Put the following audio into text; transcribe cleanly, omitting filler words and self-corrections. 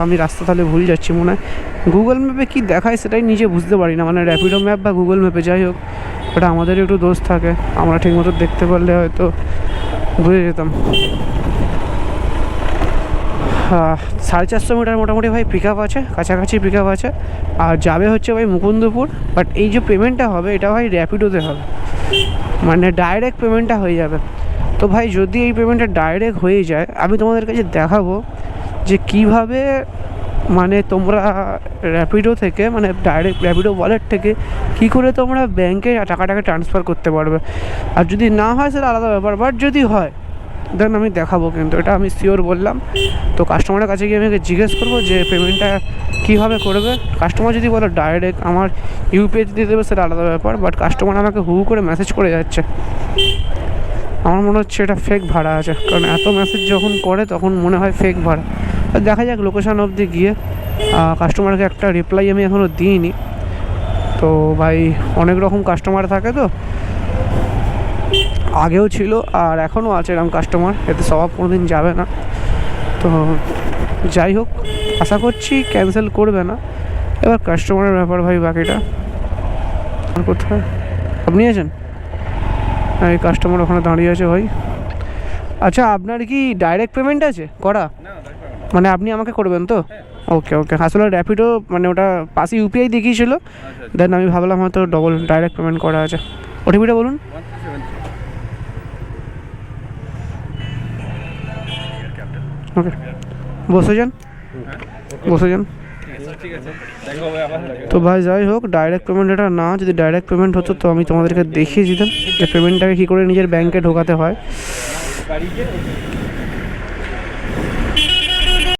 আমি রাস্তা তাহলে ভুল যাচ্ছি মনে হয়। গুগল ম্যাপে কী দেখায় সেটাই নিজে বুঝতে পারি না, মানে র্যাপিডো ম্যাপ বা গুগল ম্যাপে, যাই হোক ওটা আমাদেরই একটু দোষ থাকে, আমরা ঠিকমতো দেখতে পারলে হয়তো বুঝে যেতাম। 450 মিটার মোটামুটি ভাই পিক আপ আছে, কাছাকাছি পিক আপ আছে। আর যাবে হচ্ছে ভাই মুকুন্দপুর। বাট এই যে পেমেন্টটা হবে এটা ভাই র্যাপিডোতে হবে, মানে ডাইরেক্ট পেমেন্টটা হয়ে যাবে। তো ভাই যদি এই পেমেন্টটা ডাইরেক্ট হয়ে যায়, আমি তোমাদের কাছে দেখাবো যে কিভাবে মানে তোমরা র্যাপিডো থেকে, মানে ডাইরেক্ট র্যাপিডো ওয়ালেট থেকে কী করে তোমরা ব্যাংকে টাকাটাকে ট্রান্সফার করতে পারবে। আর যদি না হয় সেটা আলাদা ব্যাপার, বাট যদি হয় দেন আমি দেখাবো, কিন্তু এটা আমি শিওর বললাম। তো কাস্টমারের কাছে গিয়ে আমি জিজ্ঞেস করবো যে পেমেন্টটা কীভাবে করবে। কাস্টমার যদি বলে ডাইরেক্ট আমার ইউপিআই দিয়ে দেবে সেটা আলাদা ব্যাপার, বাট কাস্টমার আমাকে হু করে মেসেজ করে যাচ্ছে, আমার মনে হচ্ছে এটা ফেক ভাড়া আছে, কারণ এত মেসেজ যখন করে তখন মনে হয় ফেক ভাড়া। দেখা যাক লোকেশান অবধি গিয়ে। কাস্টমারকে একটা রিপ্লাই আমি এখনও দিইনি। তো ভাই অনেক রকম কাস্টমার থাকে, তো আগেও ছিল আর এখনও আছে এরকম কাস্টমার, এতে স্বভাব কোনো দিন যাবে না। তো যাই হোক, আশা করছি ক্যান্সেল করবে না। এবার কাস্টমারের ব্যাপার ভাই, বাকিটা কোথায় আপনি আছেন? এই কাস্টমার ওখানে দাঁড়িয়ে আছে ভাই। আচ্ছা, আপনার কি ডাইরেক্ট পেমেন্ট আছে করা? মানে আপনি আমাকে করবেন তো? ওকে ওকে, আসলে র্যাপিডো মানে ওটা পাশে ইউপিআই দেখিয়েছিল, দেন আমি ভাবলাম হয়তো ডবল ডাইরেক্ট পেমেন্ট করা আছে। ওটিপিটা বলুন। ওকে, বসে যান বসে যান। তো ভাই যাই হোক, ডাইরেক্ট পেমেন্ট এটা না, যদি ডাইরেক্ট পেমেন্ট হতো তো আমি তোমাদেরকে দেখিয়ে দিতাম যে পেমেন্টটাকে কী করে নিজের ব্যাংকে ঢোকাতে হয়।